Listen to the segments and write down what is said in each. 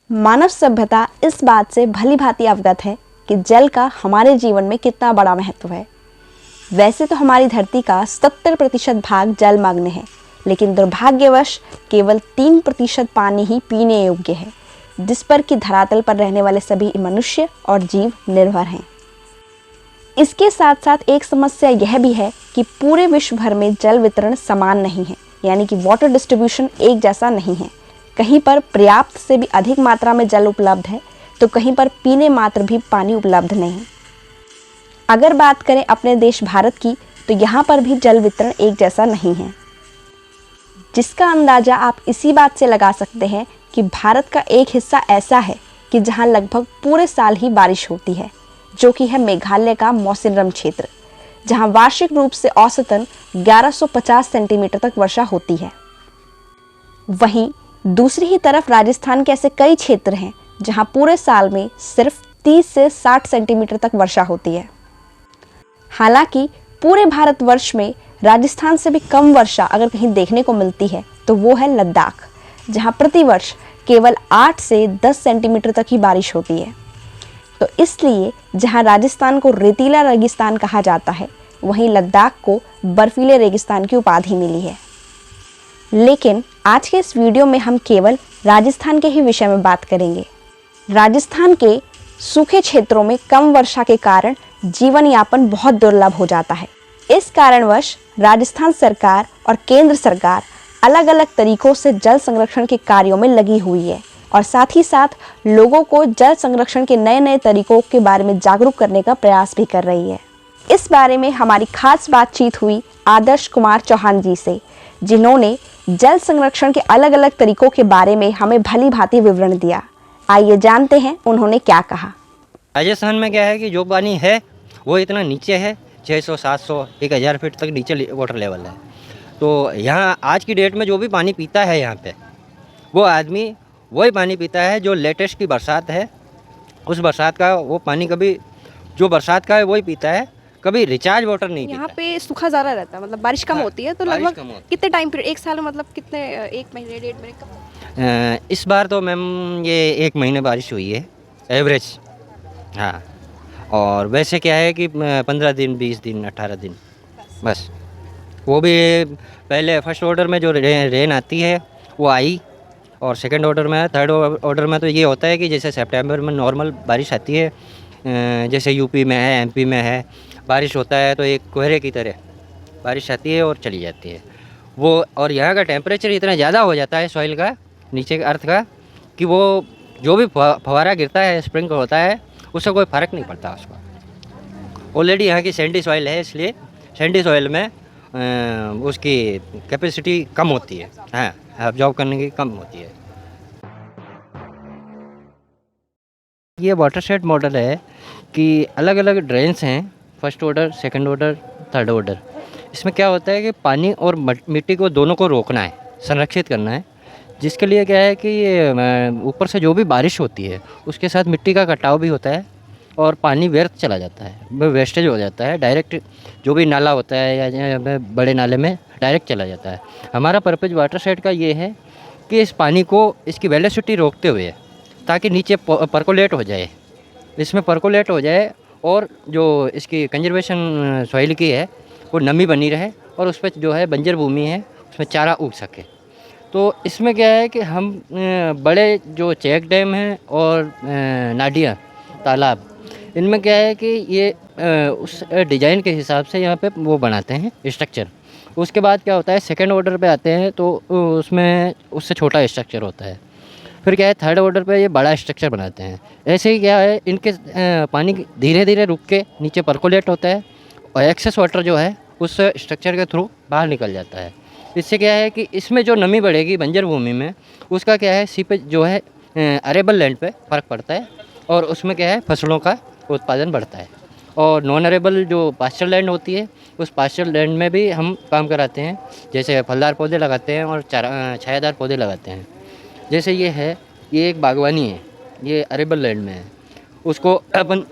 मानव सभ्यता इस बात से भली भांति अवगत है कि जल का हमारे जीवन में कितना बड़ा महत्व है। वैसे तो हमारी धरती का 70% भाग जलमग्न है, लेकिन दुर्भाग्यवश केवल 3% पानी ही पीने योग्य है, जिस पर कि धरातल पर रहने वाले सभी मनुष्य और जीव निर्भर हैं। इसके साथ साथ एक समस्या यह भी है कि पूरे विश्व भर में जल वितरण समान नहीं है, यानी कि वाटर डिस्ट्रीब्यूशन एक जैसा नहीं है। कहीं पर पर्याप्त से भी अधिक मात्रा में जल उपलब्ध है, तो कहीं पर पीने मात्र भी पानी उपलब्ध नहीं। अगर बात करें अपने देश भारत की, तो यहाँ पर भी जल वितरण एक जैसा नहीं है, जिसका अंदाज़ा आप इसी बात से लगा सकते हैं कि भारत का एक हिस्सा ऐसा है कि जहाँ लगभग पूरे साल ही बारिश होती है, जो कि है मेघालय का मौसिनराम क्षेत्र, जहाँ वार्षिक रूप से औसतन 1150 सेंटीमीटर तक वर्षा होती है। वहीं दूसरी ही तरफ राजस्थान के ऐसे कई क्षेत्र हैं जहां पूरे साल में सिर्फ 30 से 60 सेंटीमीटर तक वर्षा होती है। हालांकि पूरे भारतवर्ष में राजस्थान से भी कम वर्षा अगर कहीं देखने को मिलती है तो वो है लद्दाख, जहां प्रतिवर्ष केवल 8 से 10 सेंटीमीटर तक ही बारिश होती है। तो इसलिए जहां राजस्थान को रेतीला रेगिस्तान कहा जाता है, वहीं लद्दाख को बर्फीले रेगिस्तान की उपाधि मिली है। लेकिन आज के इस वीडियो में हम केवल राजस्थान के ही विषय में बात करेंगे। राजस्थान के सूखे क्षेत्रों में कम वर्षा के कारण जीवन यापन बहुत दुर्लभ हो जाता है। इस कारणवश राजस्थान सरकार और केंद्र सरकार अलग अलग तरीकों से जल संरक्षण के कार्यों में लगी हुई है और साथ ही साथ लोगों को जल संरक्षण के नए नए तरीकों के बारे में जागरूक करने का प्रयास भी कर रही है। इस बारे में हमारी खास बातचीत हुई आदर्श कुमार चौहान जी से, जिन्होंने जल संरक्षण के अलग अलग तरीकों के बारे में हमें भली भांति विवरण दिया। आइए जानते हैं उन्होंने क्या कहा। राजस्थान में क्या है कि जो पानी है वो इतना नीचे है, 600, 700, 1000 फीट तक नीचे वाटर लेवल है। तो यहाँ आज की डेट में जो भी पानी पीता है यहाँ पे, वो आदमी वही पानी पीता है जो लेटेस्ट की बरसात है, उस बरसात का वो पानी कभी जो बरसात का है वही पीता है, कभी रिचार्ज वाटर नहीं पीता। यहाँ पे सूखा ज़्यादा रहता है, मतलब बारिश कम होती है, तो लगभग कितने टाइम पीरियड, एक साल में मतलब कितने, 1 महीने 1.5 महीने कब? इस बार तो मैम ये 1 महीने बारिश हुई है एवरेज। हाँ, और वैसे क्या है कि 15 दिन, 20 दिन, 18 दिन बस। वो भी पहले फर्स्ट ऑर्डर में जो रेन आती है वो आई, और सेकंड ऑर्डर में, थर्ड ऑर्डर में तो ये होता है कि जैसे सितंबर में नॉर्मल बारिश आती है, जैसे यूपी में है, एमपी में है, बारिश होता है तो एक कोहरे की तरह बारिश आती है और चली जाती है वो। और यहाँ का टेम्परेचर इतना ज़्यादा हो जाता है सॉइल का, नीचे के अर्थ का, कि वो जो भी फवारा गिरता है, स्प्रिंग होता है, उससे कोई फ़र्क नहीं पड़ता उसको। ऑलरेडी यहाँ की सैंडी सॉइल है, इसलिए सैंडी सॉइल में उसकी कैपेसिटी कम होती है, हाँ, ऑब्जॉर्व करने की कम होती है। ये वाटरशेड मॉडल है कि अलग अलग ड्रेन्स हैं, first order, second order, third order. इसमें क्या होता है कि पानी और मिट्टी को दोनों को रोकना है, संरक्षित करना है, जिसके लिए क्या है कि ये ऊपर से जो भी बारिश होती है उसके साथ मिट्टी का कटाव भी होता है और पानी व्यर्थ चला जाता है, वो वेस्टेज हो जाता है, डायरेक्ट जो भी नाला होता है या बड़े नाले में डायरेक्ट चला जाता है। हमारा पर्पज़ वाटरशेड का ये है कि इस पानी को, इसकी वेलोसिटी रोकते हुए, ताकि नीचे परकोलेट हो जाए, इसमें परकोलेट हो जाए, और जो इसकी कंजर्वेशन सॉइल की है वो नमी बनी रहे, और उस पर जो है बंजर भूमि है उसमें चारा उग सके। तो इसमें क्या है कि हम बड़े जो चेक डैम हैं और नाडियाँ, तालाब, इनमें क्या है कि ये उस डिज़ाइन के हिसाब से यहाँ पे वो बनाते हैं स्ट्रक्चर। उसके बाद क्या होता है, सेकंड ऑर्डर पे आते हैं तो उसमें उससे छोटा स्ट्रक्चर होता है। फिर क्या है, थर्ड ऑर्डर पे ये बड़ा स्ट्रक्चर बनाते हैं। ऐसे ही क्या है, इनके पानी धीरे धीरे रुक के नीचे परकोलेट होता है और एक्सेस वाटर जो है उस स्ट्रक्चर के थ्रू बाहर निकल जाता है। इससे क्या है कि इसमें जो नमी बढ़ेगी बंजर भूमि में, उसका क्या है, सीपेज जो है अरेबल लैंड पे फ़र्क पड़ता है, और उसमें क्या है, फसलों का उत्पादन बढ़ता है। और नॉन अरेबल जो पास्चर लैंड होती है, उस पास्चर लैंड में भी हम काम कराते हैं, जैसे फलदार पौधे लगाते हैं और छायादार पौधे लगाते हैं। जैसे ये है, ये एक बागवानी है, ये अरेबल लैंड में है। उसको अपन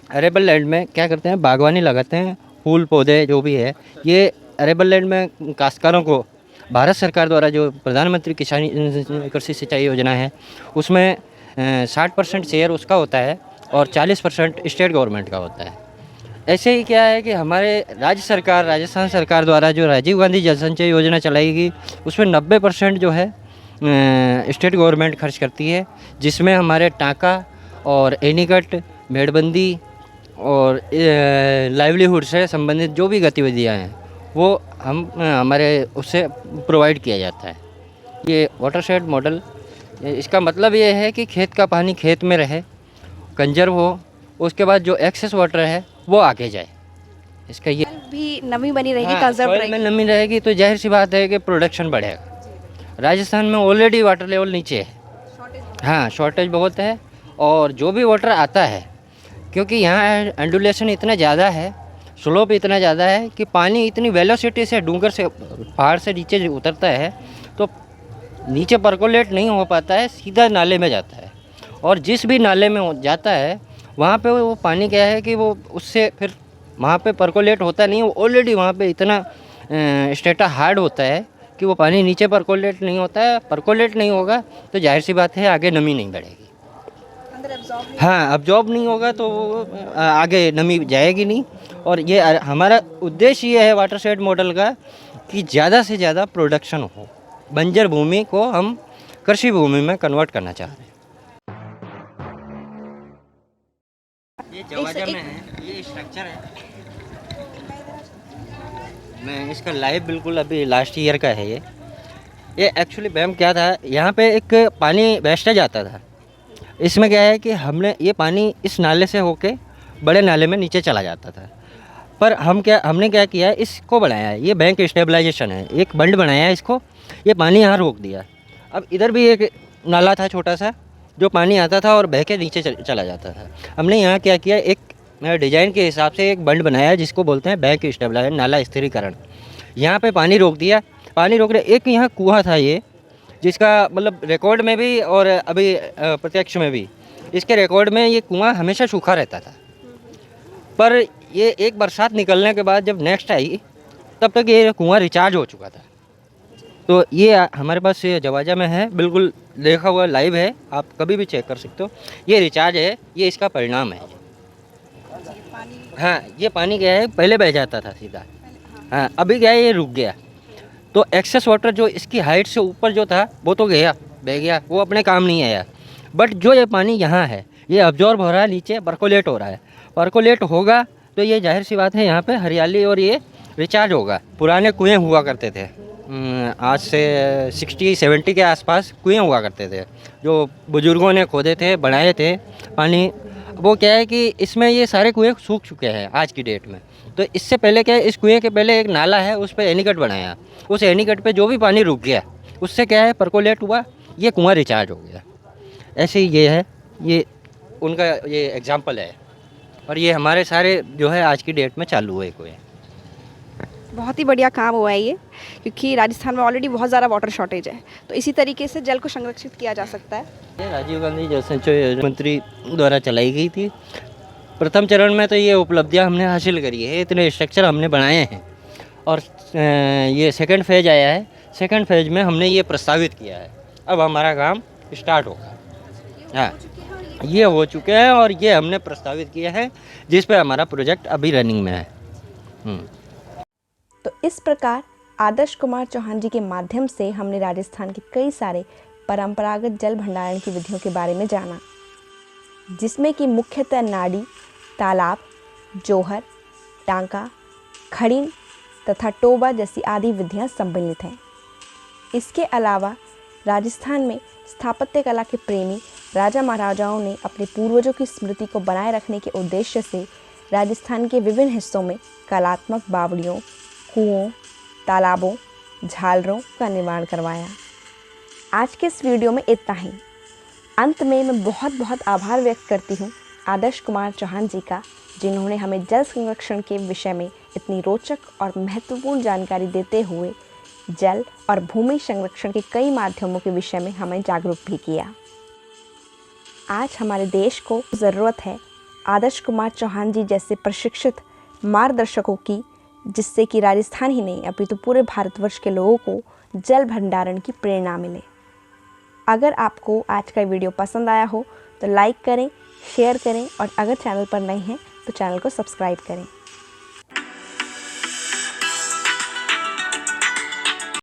अरेबल लैंड में क्या करते हैं, बागवानी लगाते हैं, फूल पौधे जो भी है। ये अरेबल लैंड में काश्तकारों को भारत सरकार द्वारा जो प्रधानमंत्री किसान कृषि सिंचाई योजना है, उसमें 60% शेयर उसका होता है और 40% स्टेट गवर्नमेंट का होता है। ऐसे ही क्या है कि हमारे राज्य सरकार, राजस्थान सरकार द्वारा जो राजीव गांधी जल संचय योजना चलाई गई, उसमें 90% जो है स्टेट गवर्नमेंट खर्च करती है, जिसमें हमारे टाँका और एनीकट, मेड़बंदी और लाइवलीहुड से संबंधित जो भी गतिविधियां हैं वो हमारे उससे प्रोवाइड किया जाता है। ये वाटरशेड मॉडल, इसका मतलब ये है कि खेत का पानी खेत में रहे, कंजर्व हो, उसके बाद जो एक्सेस वाटर है वो आगे जाए। इसका ये भी नमी बनी रहेगी, हाँ, कंजर्व soil में रहेगी। नमी रहेगी तो जाहिर सी बात है कि प्रोडक्शन बढ़ेगा। राजस्थान में ऑलरेडी वाटर लेवल नीचे है, हाँ शॉर्टेज बहुत है, और जो भी वाटर आता है, क्योंकि यहाँ एंडुलेशन इतना ज़्यादा है, स्लोप इतना ज़्यादा है कि पानी इतनी वेलोसिटी से डूंगर से पहाड़ से नीचे उतरता है तो नीचे परकोलेट नहीं हो पाता है, सीधा नाले में जाता है। और जिस भी नाले में जाता है वहाँ पे वो पानी क्या है कि वो उससे फिर वहाँ पे परकोलेट होता नहीं, वो ऑलरेडी वहाँ पे इतना स्टेटा हार्ड होता है कि वो पानी नीचे परकोलेट नहीं होता है। परकोलेट नहीं होगा तो जाहिर सी बात है आगे नमी नहीं बढ़ेगी, हाँ अब्जॉर्ब नहीं होगा तो आगे नमी जाएगी नहीं। और ये हमारा उद्देश्य ये है वाटरशेड मॉडल का कि ज़्यादा से ज़्यादा प्रोडक्शन हो, बंजर भूमि को हम कृषि भूमि में कन्वर्ट करना चाह रहे हैं। ये जवाजा में है, ये स्ट्रक्चर है, मैं इसका लाइव बिल्कुल अभी लास्ट ईयर का है। ये एक्चुअली मैम क्या था, यहाँ पे एक पानी वेस्टेज आता था। इसमें क्या है कि हमने ये पानी इस नाले से होके बड़े नाले में नीचे चला जाता था, पर हमने क्या किया है, इसको बनाया है, ये बैंक स्टेबलाइजेशन है, एक बंड बनाया है इसको, ये पानी यहाँ रोक दिया। अब इधर भी एक नाला था छोटा सा जो पानी आता था और बह के नीचे चला जाता था। हमने यहाँ क्या किया, एक डिज़ाइन के हिसाब से एक बंड बनाया है जिसको बोलते हैं बैंक स्टेबलाइजेशन, नाला स्थिरीकरण। यहाँ पे पानी रोक दिया, पानी रोकने एक यहाँ कुआं था ये, जिसका मतलब रिकॉर्ड में भी और अभी प्रत्यक्ष में भी इसके रिकॉर्ड में ये कुआं हमेशा सूखा रहता था। पर ये एक बरसात निकलने के बाद जब नेक्स्ट आई तब तक ये कुआं रिचार्ज हो चुका था। तो ये हमारे पास ये जवाजा में है, बिल्कुल देखा हुआ लाइव है, आप कभी भी चेक कर सकते हो। ये रिचार्ज है, ये इसका परिणाम है। हाँ ये पानी क्या है, पहले बह जाता था सीधा, हाँ अभी क्या है ये रुक गया। तो एक्सेस वाटर जो इसकी हाइट से ऊपर जो था वो तो गया, बह गया, वो अपने काम नहीं आया। बट जो ये पानी यहाँ है ये अब्जॉर्ब हो रहा है, नीचे परकोलेट हो रहा है। परकोलेट होगा तो ये जाहिर सी बात है यहाँ पे हरियाली और ये रिचार्ज होगा। पुराने कुएँ हुआ करते थे, आज से 60-70 के आसपास कुएँ हुआ करते थे जो बुज़ुर्गों ने खोदे थे, बनाए थे पानी। वो क्या है कि इसमें ये सारे कुएँ सूख चुके हैं आज की डेट में। तो इससे पहले क्या है, इस कुएँ के पहले एक नाला है, उस पर एनीकट बनाया, उस एनीकट पे जो भी पानी रुक गया उससे क्या है परकोलेट हुआ, ये कुआँ रिचार्ज हो गया। ऐसे ही ये है, ये उनका ये एग्जाम्पल है, और ये हमारे सारे जो है आज की डेट में चालू हुए कुएँ। बहुत ही बढ़िया काम हुआ है ये, क्योंकि राजस्थान में ऑलरेडी बहुत ज़्यादा वाटर शॉर्टेज है, तो इसी तरीके से जल को संरक्षित किया जा सकता है। ये राजीव गांधी जल संचय योजना मंत्री द्वारा चलाई गई थी। प्रथम चरण में तो ये उपलब्धियां हमने हासिल करी है, इतने स्ट्रक्चर हमने बनाए हैं, और ये सेकंड फेज आया है। सेकंड फेज में हमने ये प्रस्तावित किया है, अब हमारा काम स्टार्ट होगा। हाँ ये हो चुके हैं और ये हमने प्रस्तावित किया है, जिस पे हमारा प्रोजेक्ट अभी रनिंग में है। तो इस प्रकार आदर्श कुमार चौहान जी के माध्यम से हमने राजस्थान के कई सारे परंपरागत जल भंडारण की विधियों के बारे में जाना, जिसमें कि मुख्यतः नाड़ी, तालाब, जोहर, टांका, खड़ीन तथा टोबा जैसी आदि विधियां सम्मिलित हैं। इसके अलावा राजस्थान में स्थापत्य कला के प्रेमी राजा महाराजाओं ने अपने पूर्वजों की स्मृति को बनाए रखने के उद्देश्य से राजस्थान के विभिन्न हिस्सों में कलात्मक बावड़ियों, कुओं, तालाबों, झालरों का निर्माण करवाया। आज के इस वीडियो में इतना ही। अंत में मैं बहुत बहुत आभार व्यक्त करती हूँ आदर्श कुमार चौहान जी का, जिन्होंने हमें जल संरक्षण के विषय में इतनी रोचक और महत्वपूर्ण जानकारी देते हुए जल और भूमि संरक्षण के कई माध्यमों के विषय में हमें जागरूक भी किया। आज हमारे देश को ज़रूरत है आदर्श कुमार चौहान जी जैसे प्रशिक्षित मार्गदर्शकों की, जिससे कि राजस्थान ही नहीं अपितु पूरे भारतवर्ष के लोगों को जल भंडारण की प्रेरणा मिले। अगर आपको आज का वीडियो पसंद आया हो तो लाइक करें, शेयर करें और अगर चैनल पर नए हैं तो चैनल को सब्सक्राइब करें।